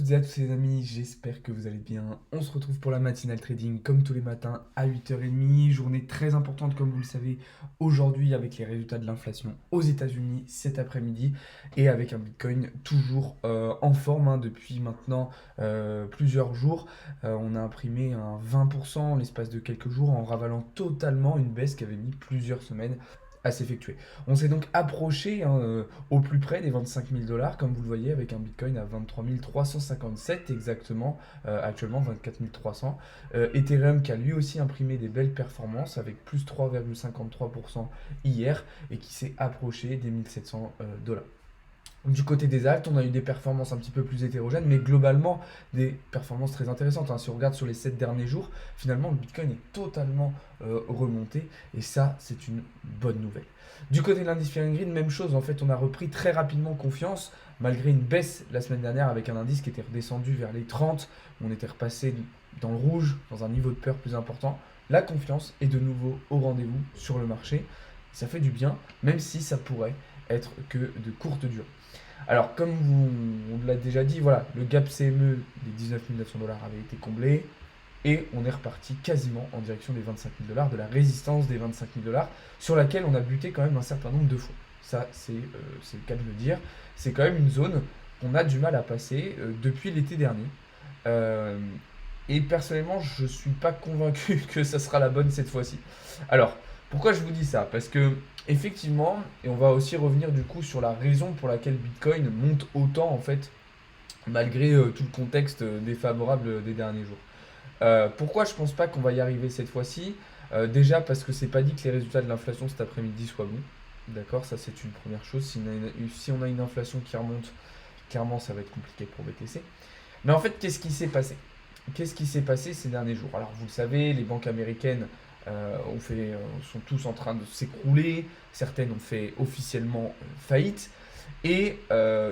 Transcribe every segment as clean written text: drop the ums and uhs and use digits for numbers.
toutes et à tous les amis, j'espère que vous allez bien. On se retrouve pour la matinale trading comme tous les matins à 8h30. Journée très importante comme vous le savez aujourd'hui avec les résultats de l'inflation aux États-Unis cet après-midi et avec un Bitcoin toujours en forme depuis maintenant plusieurs jours. On a imprimé un 20% en l'espace de quelques jours en ravalant totalement une baisse qui avait mis plusieurs semaines à s'effectuer. On s'est donc approché au plus près des 25 000 dollars, comme vous le voyez, avec un Bitcoin à 23 357 exactement, actuellement 24 300. Ethereum qui a lui aussi imprimé des belles performances avec plus 3,53% hier et qui s'est approché des 1700 dollars. Du côté des altes, on a eu des performances un petit peu plus hétérogènes, mais globalement des performances très intéressantes. Si on regarde sur les 7 derniers jours, finalement le Bitcoin est totalement remonté et ça c'est une bonne nouvelle. Du côté de l'indice Fear and Greed, même chose, en fait on a repris très rapidement confiance malgré une baisse la semaine dernière avec un indice qui était redescendu vers les 30, on était repassé dans le rouge, dans un niveau de peur plus important. La confiance est de nouveau au rendez-vous sur le marché, ça fait du bien, même si ça pourrait être que de courte durée. Alors, comme on l'a déjà dit, voilà, le gap CME des 19 900 dollars avait été comblé et on est reparti quasiment en direction des 25 000 dollars, de la résistance des 25 000 dollars, sur laquelle on a buté quand même un certain nombre de fois. Ça, c'est le cas de le dire. C'est quand même une zone qu'on a du mal à passer depuis l'été dernier. Euh, et personnellement, je ne suis pas convaincu que ça sera la bonne cette fois-ci. Alors, pourquoi je vous dis ça? Parce que, effectivement, et on va aussi revenir du coup sur la raison pour laquelle Bitcoin monte autant en fait, malgré tout le contexte défavorable des derniers jours. Pourquoi je pense pas qu'on va y arriver cette fois-ci? Déjà parce que c'est pas dit que les résultats de l'inflation cet après-midi soient bons. D'accord, ça c'est une première chose. Si on a une inflation qui remonte, clairement ça va être compliqué pour BTC. Mais en fait, qu'est-ce qui s'est passé? Qu'est-ce qui s'est passé ces derniers jours? Alors, vous le savez, les banques américaines sont tous en train de s'écrouler. Certaines ont fait officiellement faillite. Et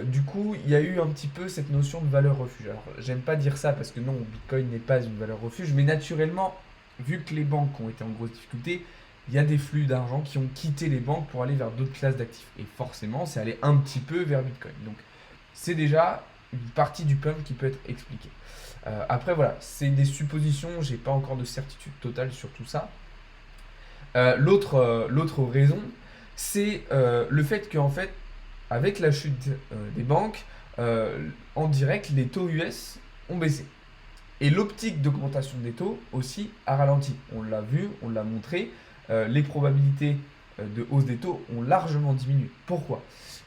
du coup, il y a eu un petit peu cette notion de valeur refuge. Alors, j'aime pas dire ça parce que non, Bitcoin n'est pas une valeur refuge. Mais naturellement, vu que les banques ont été en grosse difficulté, il y a des flux d'argent qui ont quitté les banques pour aller vers d'autres classes d'actifs. Et forcément, c'est aller un petit peu vers Bitcoin. Donc, c'est déjà une partie du pump qui peut être expliquée. Après, voilà, c'est des suppositions, j'ai pas encore de certitude totale sur tout ça. L'autre raison, c'est le fait qu'en fait, avec la chute des banques, en direct, les taux US ont baissé. Et l'optique d'augmentation des taux aussi a ralenti. On l'a vu, on l'a montré, les probabilités de hausse des taux ont largement diminué. Pourquoi?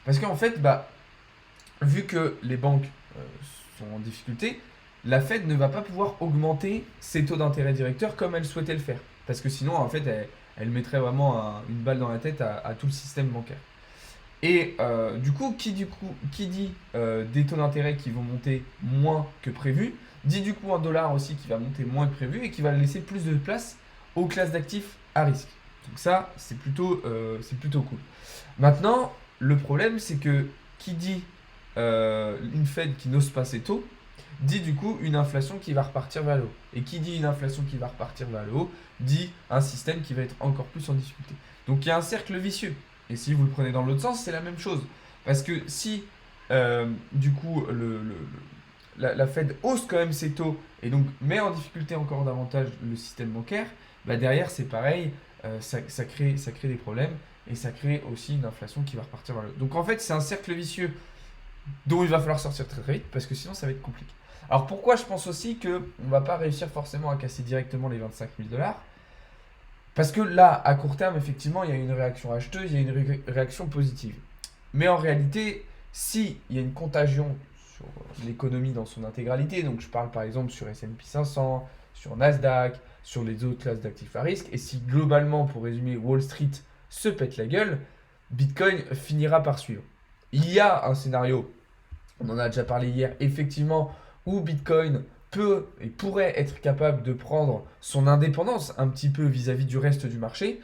Parce qu'en fait, vu que les banques sont en difficulté, la Fed ne va pas pouvoir augmenter ses taux d'intérêt directeurs comme elle souhaitait le faire. Parce que sinon, en fait, elle mettrait vraiment une balle dans la tête à tout le système bancaire. Et qui dit des taux d'intérêt qui vont monter moins que prévu, dit du coup un dollar aussi qui va monter moins que prévu et qui va laisser plus de place aux classes d'actifs à risque. Donc ça, c'est plutôt cool. Maintenant, le problème, c'est que qui dit une Fed qui n'ose pas ses taux, dit du coup une inflation qui va repartir vers le haut. Et qui dit une inflation qui va repartir vers le haut, dit un système qui va être encore plus en difficulté. Donc il y a un cercle vicieux. Et si vous le prenez dans l'autre sens, c'est la même chose. Parce que si, du coup, la Fed hausse quand même ses taux et donc met en difficulté encore davantage le système bancaire, derrière c'est pareil, ça crée des problèmes et ça crée aussi une inflation qui va repartir vers le haut. Donc en fait, c'est un cercle vicieux dont il va falloir sortir très très vite parce que sinon ça va être compliqué. Alors pourquoi je pense aussi qu'on ne va pas réussir forcément à casser directement les 25 000 dollars? Parce que là, à court terme, effectivement, il y a une réaction acheteuse, il y a une réaction positive. Mais en réalité, s'il y a une contagion sur l'économie dans son intégralité, donc je parle par exemple sur S&P 500, sur Nasdaq, sur les autres classes d'actifs à risque, et si globalement, pour résumer, Wall Street se pète la gueule, Bitcoin finira par suivre. Il y a un scénario, on en a déjà parlé hier, effectivement, où Bitcoin peut et pourrait être capable de prendre son indépendance un petit peu vis-à-vis du reste du marché.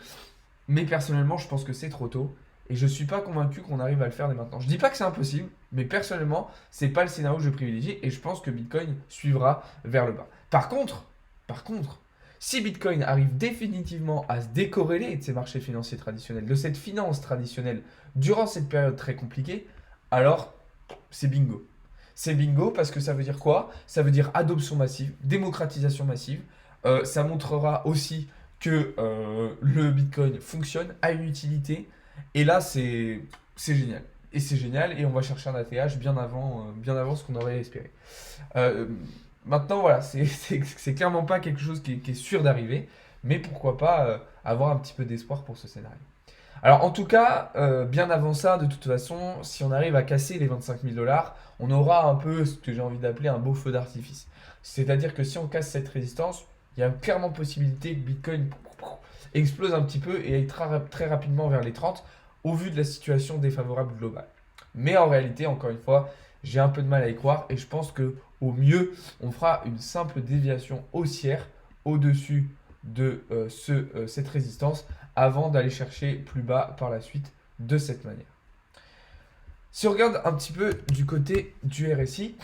Mais personnellement, je pense que c'est trop tôt. Et je ne suis pas convaincu qu'on arrive à le faire dès maintenant. Je ne dis pas que c'est impossible, mais personnellement, ce n'est pas le scénario que je privilégie. Et je pense que Bitcoin suivra vers le bas. Par contre, si Bitcoin arrive définitivement à se décorréler de ces marchés financiers traditionnels, de cette finance traditionnelle, durant cette période très compliquée, alors c'est bingo. C'est bingo parce que ça veut dire quoi? Ça veut dire adoption massive, démocratisation massive. Ça montrera aussi que le Bitcoin fonctionne, a une utilité. Et là, c'est génial. Et c'est génial. Et on va chercher un ATH bien avant ce qu'on aurait espéré. Euh, Maintenant, voilà, c'est clairement pas quelque chose qui est sûr d'arriver. Mais pourquoi pas avoir un petit peu d'espoir pour ce scénario. Alors en tout cas, bien avant ça, de toute façon, si on arrive à casser les 25 000 $, on aura un peu ce que j'ai envie d'appeler un beau feu d'artifice. C'est-à-dire que si on casse cette résistance, il y a clairement possibilité que Bitcoin explose un petit peu et aille très rapidement vers les 30 au vu de la situation défavorable globale. Mais en réalité, encore une fois, j'ai un peu de mal à y croire et je pense que au mieux, on fera une simple déviation haussière au-dessus de cette résistance avant d'aller chercher plus bas par la suite de cette manière. Si on regarde un petit peu du côté du RSI,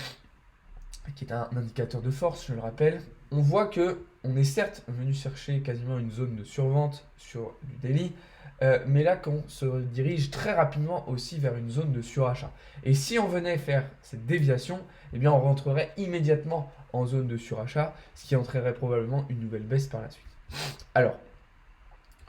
qui est un indicateur de force, je le rappelle, on voit que on est certes venu chercher quasiment une zone de survente sur du daily, mais là qu'on se dirige très rapidement aussi vers une zone de surachat. Et si on venait faire cette déviation, eh bien on rentrerait immédiatement en zone de surachat, ce qui entraînerait probablement une nouvelle baisse par la suite. Alors,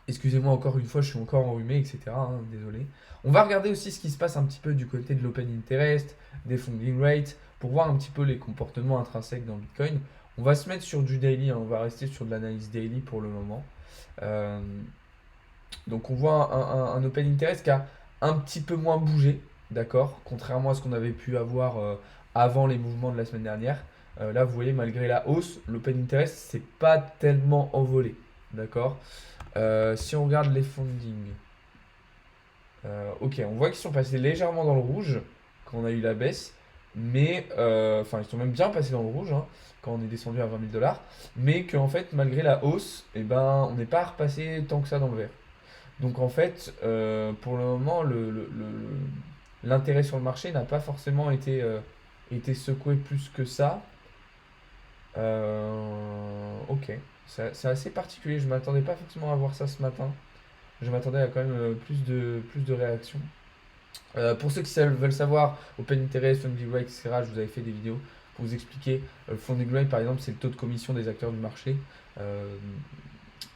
excusez-moi encore une fois, je suis encore enrhumé, etc. Hein, désolé. On va regarder aussi ce qui se passe un petit peu du côté de l'open interest, des funding rates, pour voir un petit peu les comportements intrinsèques dans Bitcoin. On va se mettre sur du daily, hein, on va rester sur de l'analyse daily pour le moment. Euh, donc on voit un open interest qui a un petit peu moins bougé, d'accord, contrairement à ce qu'on avait pu avoir avant les mouvements de la semaine dernière. Là, vous voyez, malgré la hausse, l'open interest s'est pas tellement envolé, d'accord. Si on regarde les fundings, ok, on voit qu'ils sont passés légèrement dans le rouge quand on a eu la baisse, mais enfin, ils sont même bien passés dans le rouge hein, quand on est descendu à 20 000 $, mais qu'en fait, malgré la hausse, eh ben, on n'est pas repassé tant que ça dans le vert. Donc en fait, pour le moment, l'intérêt sur le marché n'a pas forcément été secoué plus que ça. Ok, c'est assez particulier. Je m'attendais pas forcément à voir ça ce matin. Je m'attendais à quand même plus de réactions. Pour ceux qui veulent savoir, Open Interest, Funding Rate, etc., je vous avais fait des vidéos pour vous expliquer. Funding Rate, par exemple, c'est le taux de commission des acteurs du marché. Euh,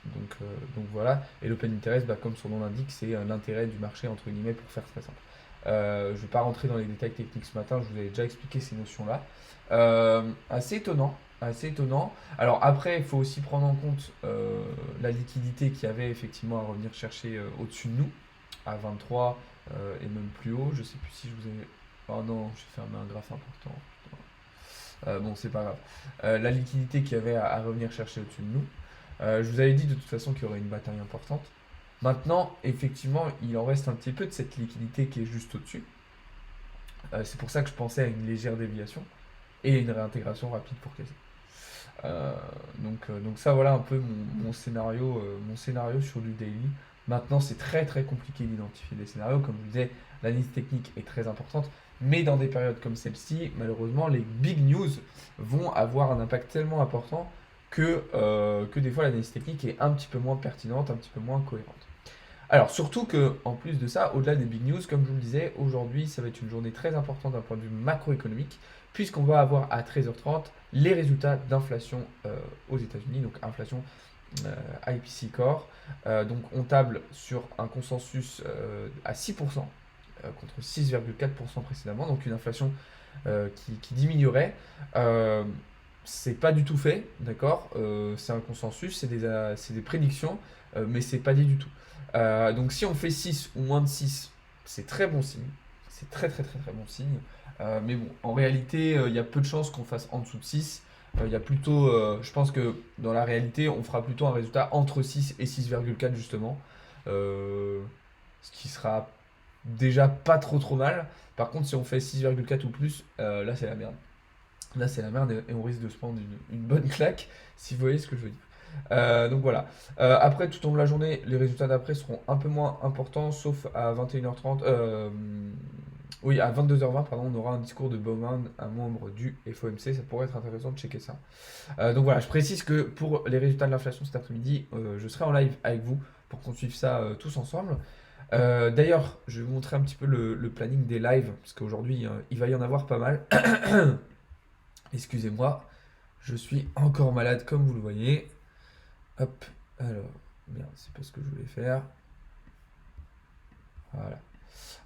donc voilà. Et l'Open Interest, bah, comme son nom l'indique, c'est l'intérêt du marché, entre guillemets, pour faire très simple. Je ne vais pas rentrer dans les détails techniques ce matin, je vous avais déjà expliqué ces notions-là. Assez étonnant, assez étonnant. Alors après, il faut aussi prendre en compte la liquidité qu'il y avait effectivement à revenir chercher au-dessus de nous, à 23 et même plus haut. Je sais plus si je vous ai... Oh non, j'ai fermé un graphe important. Bon, c'est pas grave. La liquidité qu'il y avait à revenir chercher au-dessus de nous. Je vous avais dit de toute façon qu'il y aurait une bataille importante. Maintenant, effectivement, il en reste un petit peu de cette liquidité qui est juste au-dessus. C'est pour ça que je pensais à une légère déviation et une réintégration rapide pour casser. Donc ça, voilà un peu mon scénario sur du daily. Maintenant, c'est très très compliqué d'identifier des scénarios. Comme je vous disais, l'analyse technique est très importante. Mais dans des périodes comme celle-ci, malheureusement, les big news vont avoir un impact tellement important que des fois l'analyse technique est un petit peu moins pertinente, un petit peu moins cohérente. Alors surtout que en plus de ça, au-delà des big news, comme je vous le disais, aujourd'hui ça va être une journée très importante d'un point de vue macroéconomique, puisqu'on va avoir à 13h30 les résultats d'inflation aux États-Unis, donc inflation IPC Core. Donc on table sur un consensus à 6% contre 6,4% précédemment, donc une inflation qui diminuerait. C'est pas du tout fait, d'accord. C'est un consensus, c'est des prédictions, mais c'est pas dit du tout. Donc si on fait 6 ou moins de 6, c'est très bon signe. C'est très très très très bon signe. Mais bon, en réalité, il y a peu de chances qu'on fasse en dessous de 6. Il y a plutôt, je pense que dans la réalité, on fera plutôt un résultat entre 6 et 6,4 justement. Ce qui sera déjà pas trop trop mal. Par contre, si on fait 6,4 ou plus, là c'est la merde. Là c'est la merde et on risque de se prendre une bonne claque, si vous voyez ce que je veux dire. Donc voilà. Après, tout au long de la journée, les résultats d'après seront un peu moins importants, sauf à 21h30. Oui, à 22h20, pardon, on aura un discours de Bowman, un membre du FOMC. Ça pourrait être intéressant de checker ça. Donc voilà, je précise que pour les résultats de l'inflation cet après-midi, je serai en live avec vous pour qu'on suive ça tous ensemble. D'ailleurs, je vais vous montrer un petit peu le planning des lives, parce qu'aujourd'hui, il va y en avoir pas mal. Excusez-moi, je suis encore malade, comme vous le voyez. Hop, alors, merde, c'est pas ce que je voulais faire. Voilà.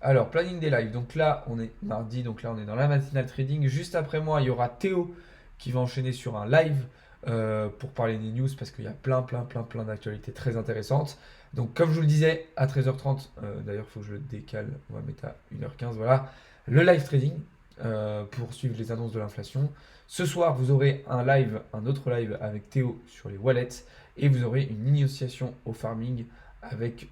Alors, planning des lives. Donc là, on est mardi, donc là, on est dans la matinale trading. Juste après moi, il y aura Théo qui va enchaîner sur un live pour parler des news parce qu'il y a plein d'actualités très intéressantes. Donc, comme je vous le disais, à 13h30, d'ailleurs, il faut que je le décale, on va mettre à 1h15, voilà, le live trading pour suivre les annonces de l'inflation. Ce soir, vous aurez un autre live avec Théo sur les wallets et vous aurez une initiation au farming avec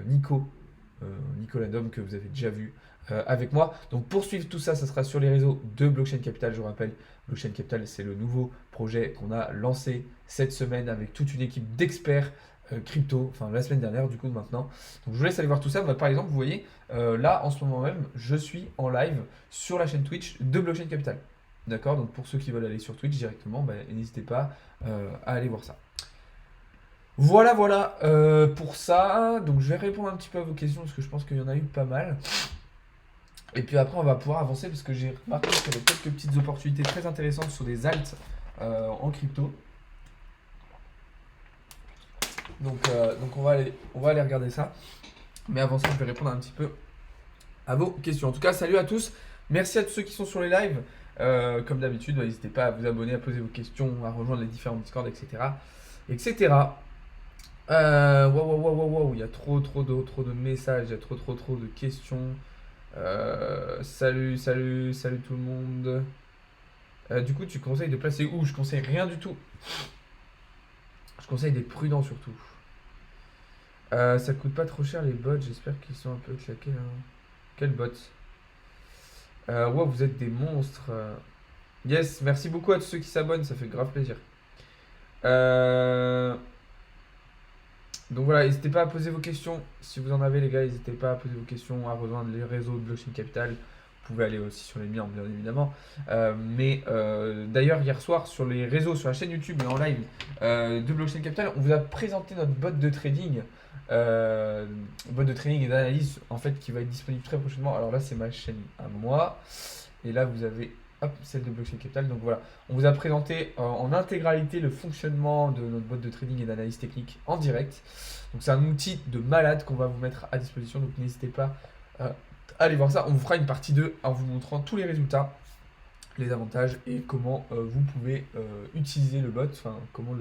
Nicolas Dom que vous avez déjà vu avec moi. Donc pour suivre tout ça, ça sera sur les réseaux de Blockchain Capital. Je vous rappelle, Blockchain Capital, c'est le nouveau projet qu'on a lancé cette semaine avec toute une équipe d'experts crypto, enfin la semaine dernière du coup maintenant. Donc je vous laisse aller voir tout ça. Bah, par exemple, vous voyez, là en ce moment même, je suis en live sur la chaîne Twitch de Blockchain Capital. D'accord. Donc pour ceux qui veulent aller sur Twitch directement, bah, n'hésitez pas à aller voir ça. Voilà, pour ça. Donc je vais répondre un petit peu à vos questions parce que je pense qu'il y en a eu pas mal. Et puis après, on va pouvoir avancer parce que j'ai remarqué qu'il y avait quelques petites opportunités très intéressantes sur des alts en crypto. Donc on va aller regarder ça. Mais avant ça, je vais répondre un petit peu à vos questions. En tout cas, salut à tous. Merci à tous ceux qui sont sur les lives. Comme d'habitude, n'hésitez pas à vous abonner, à poser vos questions, à rejoindre les différents Discord, etc. Wow, il y a trop de messages, il y a trop de questions. Salut tout le monde. Du coup, tu conseilles de placer où? Je conseille rien du tout. Je conseille d'être prudent surtout. Ça coûte pas trop cher les bots, j'espère qu'ils sont un peu claqués là. Quel bot? Wow, vous êtes des monstres. Yes, merci beaucoup à tous ceux qui s'abonnent, ça fait grave plaisir. Donc voilà, n'hésitez pas à poser vos questions. Si vous en avez, les gars, n'hésitez pas à poser vos questions, à rejoindre les réseaux de Blockchain Capital. Vous pouvez aller aussi sur les miens, bien évidemment. D'ailleurs, hier soir, sur les réseaux, sur la chaîne YouTube et en live de Blockchain Capital, on vous a présenté notre bot de trading. Bot de trading et d'analyse, en fait, qui va être disponible très prochainement. Alors là, c'est ma chaîne à moi. Et là, vous avez celle de Blockchain Capital. Donc voilà, on vous a présenté en intégralité le fonctionnement de notre boîte de trading et d'analyse technique en direct. Donc c'est un outil de malade qu'on va vous mettre à disposition. Donc n'hésitez pas à aller voir ça. On vous fera une partie 2 en vous montrant tous les résultats, les avantages et comment vous pouvez utiliser le bot, enfin comment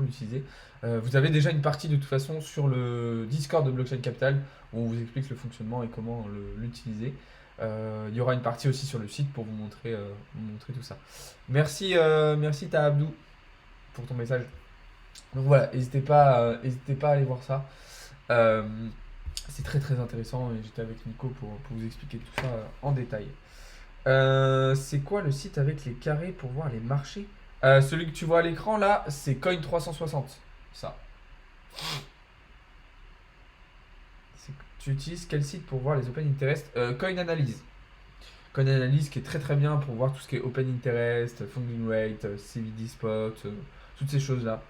l'utiliser. Vous avez déjà une partie de toute façon sur le Discord de Blockchain Capital où on vous explique le fonctionnement et comment l'utiliser. Il y aura une partie aussi sur le site pour vous montrer tout ça. Merci Tahabdou pour ton message. Donc voilà, n'hésitez pas à aller voir ça. C'est très intéressant et j'étais avec Nico pour vous expliquer tout ça en détail. C'est quoi le site avec les carrés pour voir les marchés? Celui que tu vois à l'écran là, c'est Coin360. Ça. Tu utilises quel site pour voir les open interest? Coin Analyse. Coin Analyse qui est très bien pour voir tout ce qui est open interest, funding rate, CVD spot, toutes ces choses là.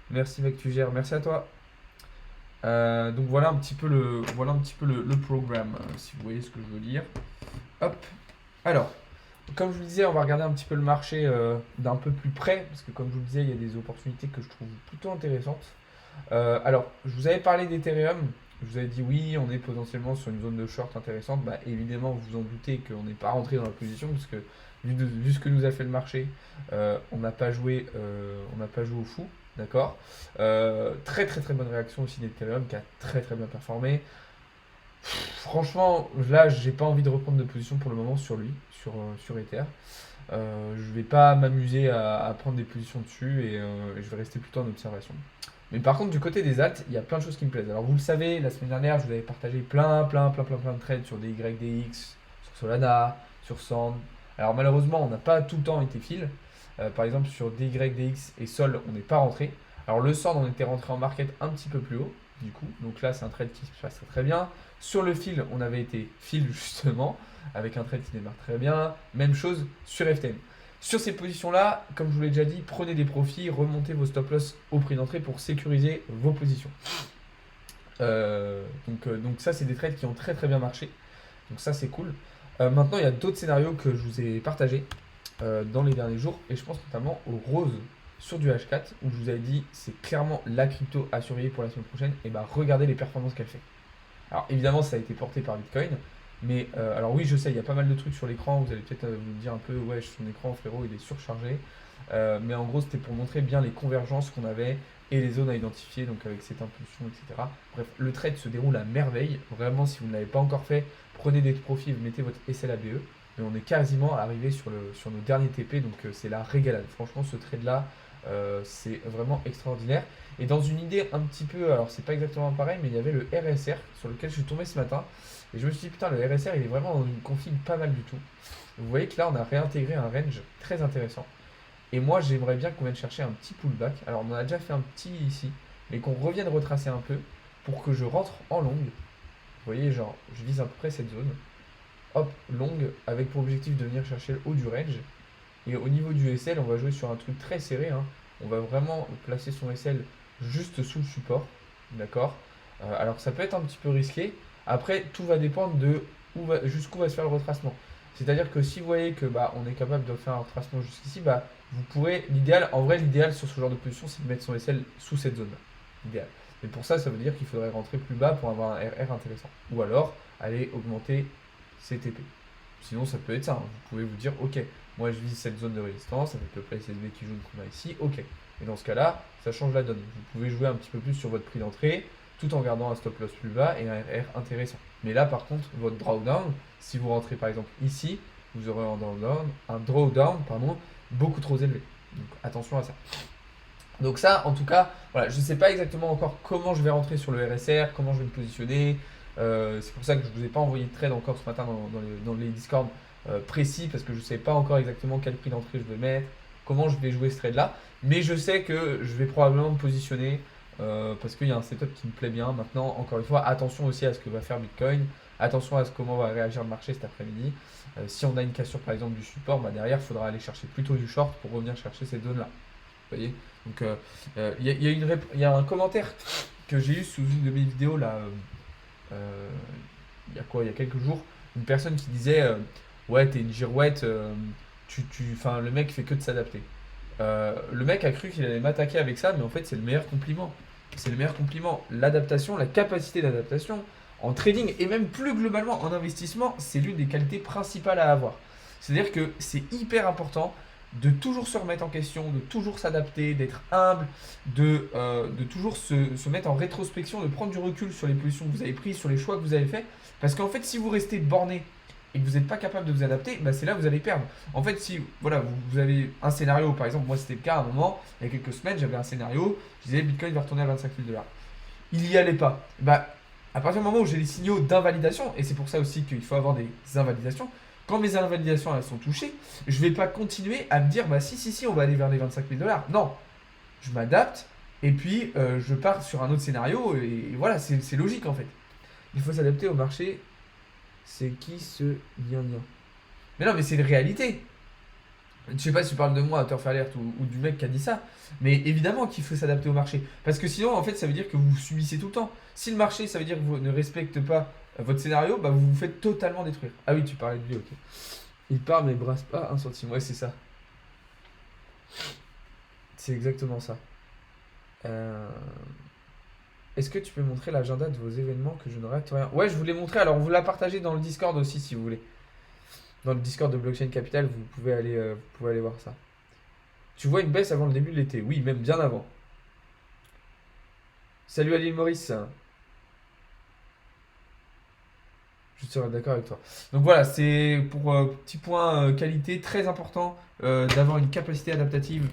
Merci mec, tu gères. Merci à toi. Donc voilà un petit peu le programme, si vous voyez ce que je veux dire. Hop. Alors, comme je vous le disais, on va regarder un petit peu le marché d'un peu plus près, parce que comme je vous le disais, il y a des opportunités que je trouve plutôt intéressantes. Alors, je vous avais parlé d'Ethereum. Je vous avais dit oui, on est potentiellement sur une zone de short intéressante. Bah, évidemment, vous vous en doutez qu'on n'est pas rentré dans la position, parce que vu ce que nous a fait le marché, on n'a pas joué au fou. D'accord. Très bonne réaction aussi d'Ethereum qui a très bien performé. Franchement, là, j'ai pas envie de reprendre de position pour le moment sur lui, sur Ether. Je vais pas m'amuser à prendre des positions dessus et je vais rester plutôt en observation. Mais par contre, du côté des alts, il y a plein de choses qui me plaisent. Alors, vous le savez, la semaine dernière, je vous avais partagé plein de trades sur des YDX, sur Solana, sur Sand. Alors, malheureusement, on n'a pas tout le temps été fil. Par exemple, sur DYDX et Sol, on n'est pas rentré. Alors, le Sand, on était rentré en market un petit peu plus haut, du coup. Donc là, c'est un trade qui se passe très bien. Sur le fil, on avait été fil justement, avec un trade qui démarre très bien. Même chose sur FTM. Sur ces positions-là, comme je vous l'ai déjà dit, prenez des profits, remontez vos stop loss au prix d'entrée pour sécuriser vos positions. Donc ça, c'est des trades qui ont très très bien marché. Donc ça, c'est cool. Maintenant, il y a d'autres scénarios que je vous ai partagés dans les derniers jours. Et je pense notamment au Rose sur du H4, où je vous avais dit, c'est clairement la crypto à surveiller pour la semaine prochaine. Et bah, regardez les performances qu'elle fait. Alors évidemment, ça a été porté par Bitcoin. Mais alors oui, je sais, il y a pas mal de trucs sur l'écran. Vous allez peut-être vous dire un peu, ouais, son écran, frérot, il est surchargé. Mais en gros, c'était pour montrer bien les convergences qu'on avait et les zones à identifier, donc avec cette impulsion, etc. Bref, le trade se déroule à merveille. Vraiment, si vous ne l'avez pas encore fait, prenez des profils, mettez votre SLABE. Mais on est quasiment arrivé sur nos derniers TP, donc c'est la régalade. Franchement, ce trade-là, c'est vraiment extraordinaire. Et dans une idée un petit peu, alors c'est pas exactement pareil, mais il y avait le RSR sur lequel je suis tombé ce matin. Et je me suis dit, putain, le RSR, il est vraiment dans une config pas mal du tout. Vous voyez que là, on a réintégré un range très intéressant. Et moi, j'aimerais bien qu'on vienne chercher un petit pullback. Alors, on en a déjà fait un petit ici, mais qu'on revienne retracer un peu pour que je rentre en longue. Vous voyez, genre, je vise à peu près cette zone. Hop, longue, avec pour objectif de venir chercher le haut du range. Et au niveau du SL, on va jouer sur un truc très serré, hein. On va vraiment placer son SL juste sous le support. D'accord. Alors, ça peut être un petit peu risqué. Après, tout va dépendre de jusqu'où va se faire le retracement. C'est-à-dire que si vous voyez que bah, on est capable de faire un retracement jusqu'ici, bah, vous pourrez, l'idéal sur ce genre de position, c'est de mettre son SL sous cette zone-là. Idéal. Mais pour ça, ça veut dire qu'il faudrait rentrer plus bas pour avoir un RR intéressant. Ou alors, aller augmenter ses TP. Sinon, ça peut être ça, hein. Vous pouvez vous dire, ok, moi je vise cette zone de résistance avec le place SB qui jaune qu'on a ici, ok. Et dans ce cas-là, ça change la donne. Vous pouvez jouer un petit peu plus sur votre prix d'entrée, tout en gardant un stop loss plus bas et un RR intéressant. Mais là, par contre, votre drawdown, si vous rentrez par exemple ici, vous aurez un drawdown beaucoup trop élevé. Donc attention à ça. Donc ça, en tout cas, voilà, je ne sais pas exactement encore comment je vais rentrer sur le RSR, comment je vais me positionner. C'est pour ça que je ne vous ai pas envoyé de trade encore ce matin dans les Discord précis, parce que je ne sais pas encore exactement quel prix d'entrée je vais mettre, comment je vais jouer ce trade-là. Mais je sais que je vais probablement me positionner parce qu'il y a un setup qui me plaît bien. Maintenant, encore une fois, attention aussi à ce que va faire Bitcoin. Attention à comment va réagir le marché cet après-midi. Si on a une cassure par exemple du support, bah derrière, il faudra aller chercher plutôt du short pour revenir chercher cette zone-là. Vous voyez. Donc, il y a un commentaire que j'ai eu sous une de mes vidéos là, il y a quoi, il y a quelques jours, une personne qui disait ouais, t'es une girouette, le mec fait que de s'adapter. Le mec a cru qu'il allait m'attaquer avec ça, mais en fait, c'est le meilleur compliment. C'est le meilleur compliment. L'adaptation, la capacité d'adaptation en trading et même plus globalement en investissement, c'est l'une des qualités principales à avoir. C'est-à-dire que c'est hyper important de toujours se remettre en question, de toujours s'adapter, d'être humble, de toujours se mettre en rétrospection, de prendre du recul sur les positions que vous avez prises, sur les choix que vous avez faits. Parce qu'en fait, si vous restez borné et que vous n'êtes pas capable de vous adapter, bah c'est là que vous allez perdre. En fait, si voilà, vous avez un scénario, par exemple, moi c'était le cas à un moment, il y a quelques semaines, j'avais un scénario, je disais Bitcoin va retourner à 25 000 dollars. Il n'y allait pas. Bah, à partir du moment où j'ai des signaux d'invalidation, et c'est pour ça aussi qu'il faut avoir des invalidations, quand mes invalidations elles sont touchées, je ne vais pas continuer à me dire bah si, on va aller vers les 25 000 dollars. Non, je m'adapte et puis je pars sur un autre scénario et voilà, c'est logique en fait. Il faut s'adapter au marché. C'est qui ce lien. Mais non, mais c'est une réalité. Je sais pas si tu parles de moi, Turf Alert, ou du mec qui a dit ça, mais évidemment qu'il faut s'adapter au marché. Parce que sinon, en fait, ça veut dire que vous subissez tout le temps. Si le marché, ça veut dire que vous ne respectez pas votre scénario, bah vous vous faites totalement détruire. Ah oui, tu parlais de lui, ok. Il part mais brasse pas un centime. Ouais, c'est ça. C'est exactement ça. Euh, Est-ce que tu peux montrer l'agenda de vos événements que je ne rate rien? Ouais, je vous l'ai montré. Alors, on vous l'a partagé dans le Discord aussi, si vous voulez. Dans le Discord de Blockchain Capital, vous pouvez aller voir ça. Tu vois une baisse avant le début de l'été? Oui, même bien avant. Salut à l'île Maurice. Je serais d'accord avec toi. Donc voilà, c'est pour petit point qualité très important d'avoir une capacité adaptative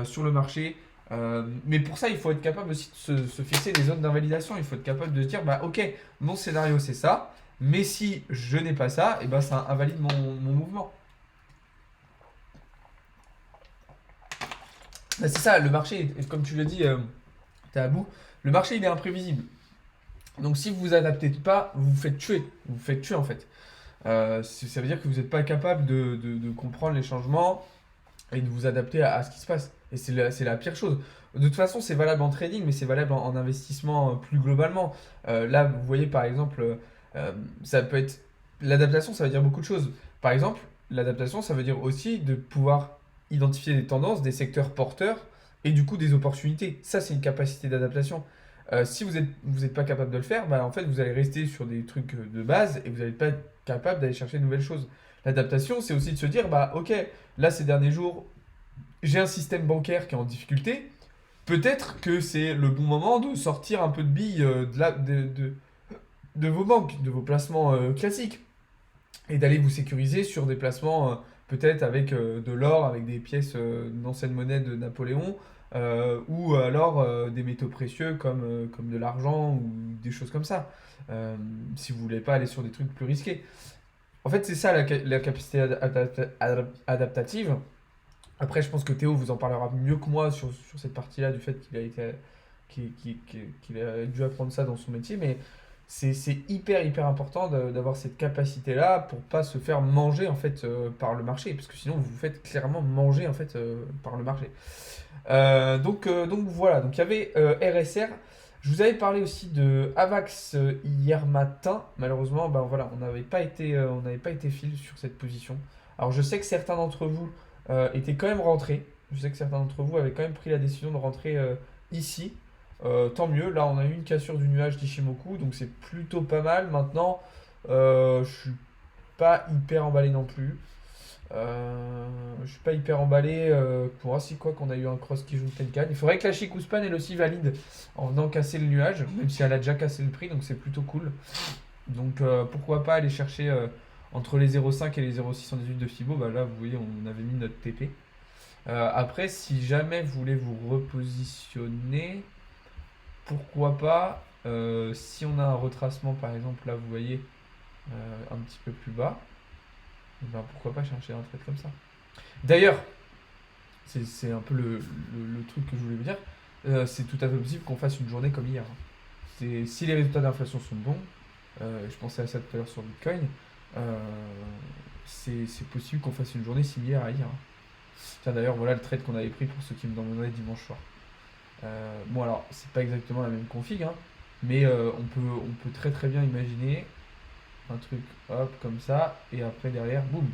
sur le marché. Mais pour ça, il faut être capable aussi de se fixer des zones d'invalidation. Il faut être capable de se dire, bah ok, mon scénario c'est ça, mais si je n'ai pas ça, et ben ça invalide mon mouvement. Bah, c'est ça, le marché, comme tu le dis, t'es à bout. Le marché il est imprévisible. Donc si vous vous adaptez pas, vous vous faites tuer. Vous vous faites tuer en fait. Ça veut dire que vous n'êtes pas capable de comprendre les changements. et de vous adapter à ce qui se passe. Et c'est la pire chose. De toute façon, c'est valable en trading, mais c'est valable en investissement plus globalement. Là, vous voyez par exemple, ça peut être. L'adaptation, ça veut dire beaucoup de choses. Par exemple, l'adaptation, ça veut dire aussi de pouvoir identifier des tendances, des secteurs porteurs et du coup des opportunités. Ça, c'est une capacité d'adaptation. Si vous êtes pas capable de le faire, bah, en fait, vous allez rester sur des trucs de base et vous n'allez pas être capable d'aller chercher de nouvelles choses. L'adaptation, c'est aussi de se dire, bah ok, là ces derniers jours, j'ai un système bancaire qui est en difficulté. Peut-être que c'est le bon moment de sortir un peu de billes de vos banques, de vos placements classiques, et d'aller vous sécuriser sur des placements peut-être avec de l'or, avec des pièces d'ancienne monnaie de Napoléon, ou alors des métaux précieux comme de l'argent ou des choses comme ça. Euh, si vous voulez pas aller sur des trucs plus risqués. En fait, c'est ça la capacité adaptative. Après, je pense que Théo vous en parlera mieux que moi sur cette partie-là du fait qu'il a dû apprendre ça dans son métier, mais c'est hyper important d'avoir cette capacité-là pour pas se faire manger en fait par le marché, parce que sinon vous vous faites clairement manger en fait par le marché. Donc voilà, donc il y avait RSR. Je vous avais parlé aussi de Avax hier matin. Malheureusement, ben voilà, on n'avait pas été fil sur cette position. Alors je sais que certains d'entre vous étaient quand même rentrés. Je sais que certains d'entre vous avaient quand même pris la décision de rentrer ici. Tant mieux. Là, on a eu une cassure du nuage d'Ishimoku, donc c'est plutôt pas mal. Maintenant, je suis pas hyper emballé non plus. Je suis pas hyper emballé pour ainsi quoi qu'on a eu un cross qui joue Tenkan. Il faudrait que la Chikuspan elle aussi valide en venant casser le nuage, même si elle a déjà cassé le prix, donc c'est plutôt cool. Donc pourquoi pas aller chercher entre les 0,5 et les 0,618 de Fibo. Bah là vous voyez on avait mis notre TP. Après si jamais vous voulez vous repositionner, pourquoi pas si on a un retracement par exemple là vous voyez un petit peu plus bas, eh ben, pourquoi pas chercher un trade comme ça. D'ailleurs, c'est un peu le truc que je voulais vous dire. C'est tout à fait possible qu'on fasse une journée comme hier. Si les résultats d'inflation sont bons, je pensais à ça tout à l'heure sur Bitcoin, euh, c'est possible qu'on fasse une journée similaire à hier. Tiens, d'ailleurs, voilà le trade qu'on avait pris pour ceux qui me demandaient dimanche soir. Bon, alors, c'est pas exactement la même config, hein, mais on peut très bien imaginer un truc, hop, comme ça, et après derrière, boum,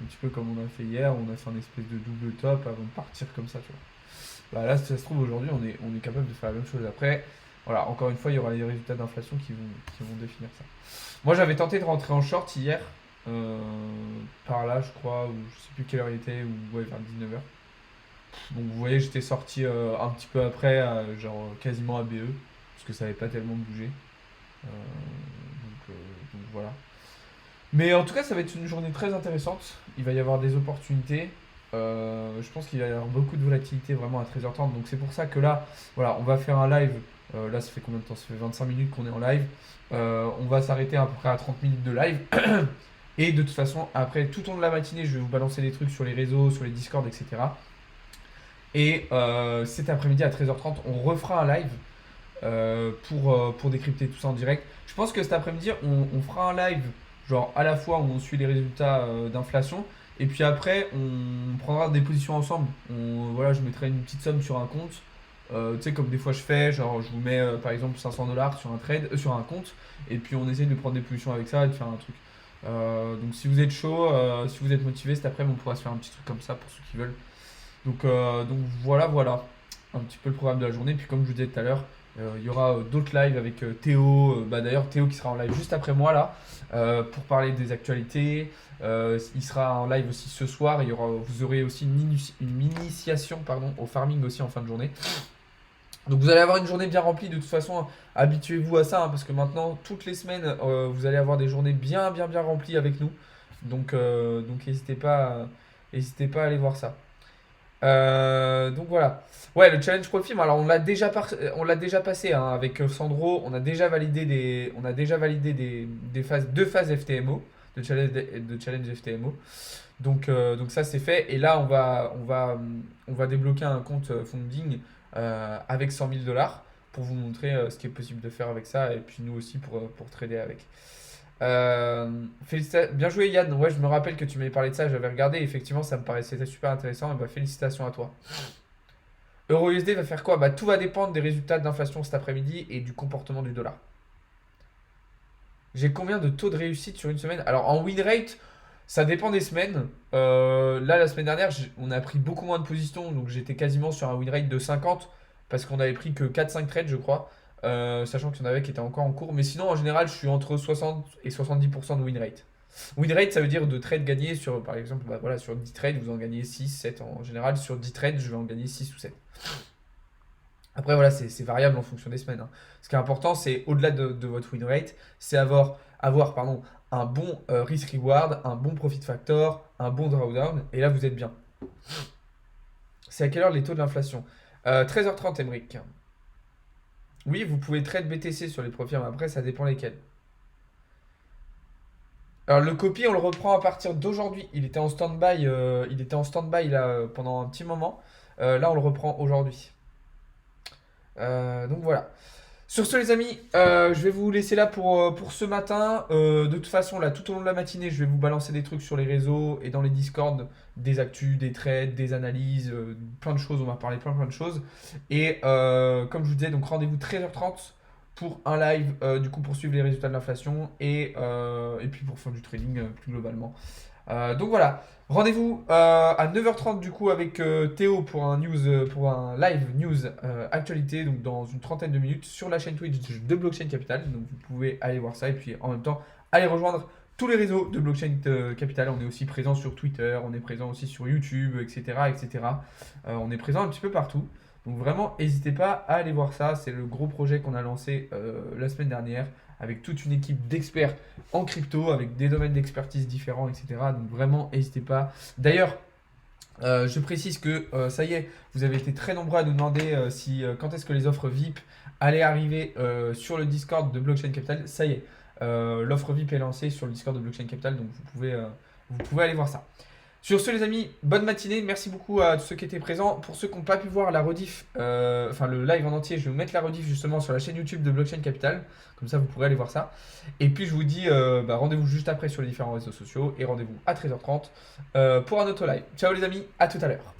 un petit peu comme on a fait hier, on a fait un espèce de double top avant de partir comme ça, tu vois. Bah là, si ça se trouve, aujourd'hui, on est capable de faire la même chose. Après, voilà, encore une fois, il y aura les résultats d'inflation qui vont définir ça. Moi, j'avais tenté de rentrer en short hier, euh, par là, je crois, ou je sais plus quelle heure il était, ou ouais, vers 19h. Donc, vous voyez, j'étais sorti un petit peu après, genre quasiment à BE, parce que ça n'avait pas tellement bougé. Euh, donc voilà. Mais en tout cas, ça va être une journée très intéressante. Il va y avoir des opportunités. Je pense qu'il va y avoir beaucoup de volatilité vraiment à 13h30. Donc c'est pour ça que là, voilà, on va faire un live. Là, ça fait combien de temps? Ça fait 25 minutes qu'on est en live. On va s'arrêter à peu près à 30 minutes de live. Et de toute façon, après, tout au long de la matinée, je vais vous balancer des trucs sur les réseaux, sur les Discord, etc. Et cet après-midi à 13h30, on refera un live pour décrypter tout ça en direct. Je pense que cet après-midi, on fera un live, genre à la fois où on suit les résultats d'inflation, et puis après, on prendra des positions ensemble. Voilà, je mettrai une petite somme sur un compte, tu sais, comme des fois je fais, genre je vous mets par exemple 500 $ sur un trade, sur un compte, et puis on essaye de prendre des positions avec ça et de faire un truc. Donc si vous êtes chaud, si vous êtes motivé, cet après-midi, on pourra se faire un petit truc comme ça pour ceux qui veulent. Donc voilà, un petit peu le programme de la journée. Puis comme je vous disais tout à l'heure, il y aura d'autres lives avec Théo. Bah, d'ailleurs, Théo qui sera en live juste après moi là, pour parler des actualités. Il sera en live aussi ce soir. Vous aurez aussi une initiation pardon, au farming aussi en fin de journée. Donc vous allez avoir une journée bien remplie. De toute façon, habituez-vous à ça, hein, parce que maintenant, toutes les semaines, vous allez avoir des journées bien remplies avec nous. Donc n'hésitez pas à aller voir ça. Donc voilà. Ouais, le challenge profil, alors on l'a déjà passé hein, avec Sandro. On a déjà validé des phases, deux phases FTMO, de challenge FTMO. Donc ça c'est fait. Et là on va débloquer un compte funding avec 100 000 $ pour vous montrer ce qui est possible de faire avec ça. Et puis nous aussi pour trader avec. Bien joué Yann, ouais je me rappelle que tu m'avais parlé de ça, j'avais regardé, effectivement ça me paraissait super intéressant, et bah félicitations à toi. EURUSD va faire quoi? Bah tout va dépendre des résultats d'inflation cet après-midi et du comportement du dollar. J'ai combien de taux de réussite sur une semaine? Alors en win rate, ça dépend des semaines. Là, la semaine dernière, on a pris beaucoup moins de positions, donc j'étais quasiment sur un win rate de 50 parce qu'on avait pris que 4-5 trades, je crois, sachant qu'il y en avait qui étaient encore en cours. Mais sinon, en général, je suis entre 60 et 70% de win rate. Win rate, ça veut dire de trades gagnés sur, par exemple, bah, voilà, sur 10 trades, vous en gagnez 6, 7. En général, sur 10 trades, je vais en gagner 6 ou 7. Après, voilà, c'est variable en fonction des semaines, hein. Ce qui est important, c'est au-delà de votre win rate, c'est avoir pardon, un bon risk-reward, un bon profit factor, un bon drawdown, et là, vous êtes bien. C'est à quelle heure les taux de l'inflation? 13h30, Emric. Oui, vous pouvez trade BTC sur les profils, mais après, ça dépend lesquels. Alors, le copy, on le reprend à partir d'aujourd'hui. Il était en stand-by là pendant un petit moment. Là, on le reprend aujourd'hui. Donc voilà. Sur ce, les amis, je vais vous laisser là pour ce matin. De toute façon, là, tout au long de la matinée, je vais vous balancer des trucs sur les réseaux et dans les Discord, des actus, des trades, des analyses, plein de choses. On va parler plein de choses. Et comme je vous disais, donc rendez-vous 13h30 pour un live, du coup, pour suivre les résultats de l'inflation et puis pour faire du trading plus globalement. Donc voilà, rendez-vous à 9h30 du coup avec Théo pour pour un live news actualité, donc dans une trentaine de minutes sur la chaîne Twitch de Blockchain Capital. Donc vous pouvez aller voir ça et puis en même temps aller rejoindre tous les réseaux de Blockchain Capital. On est aussi présent sur Twitter, on est présent aussi sur YouTube, etc. etc. On est présent un petit peu partout. Donc vraiment, n'hésitez pas à aller voir ça. C'est le gros projet qu'on a lancé la semaine dernière avec toute une équipe d'experts en crypto, avec des domaines d'expertise différents, etc. Donc vraiment, n'hésitez pas. D'ailleurs, je précise que ça y est, vous avez été très nombreux à nous demander quand est-ce que les offres VIP allaient arriver sur le Discord de Blockchain Capital. Ça y est, l'offre VIP est lancée sur le Discord de Blockchain Capital, donc vous pouvez aller voir ça. Sur ce, les amis, bonne matinée. Merci beaucoup à tous ceux qui étaient présents. Pour ceux qui n'ont pas pu voir la rediff, enfin le live en entier, je vais vous mettre la rediff justement sur la chaîne YouTube de Blockchain Capital. Comme ça, vous pourrez aller voir ça. Et puis, je vous dis rendez-vous juste après sur les différents réseaux sociaux et rendez-vous à 13h30 pour un autre live. Ciao les amis, à tout à l'heure.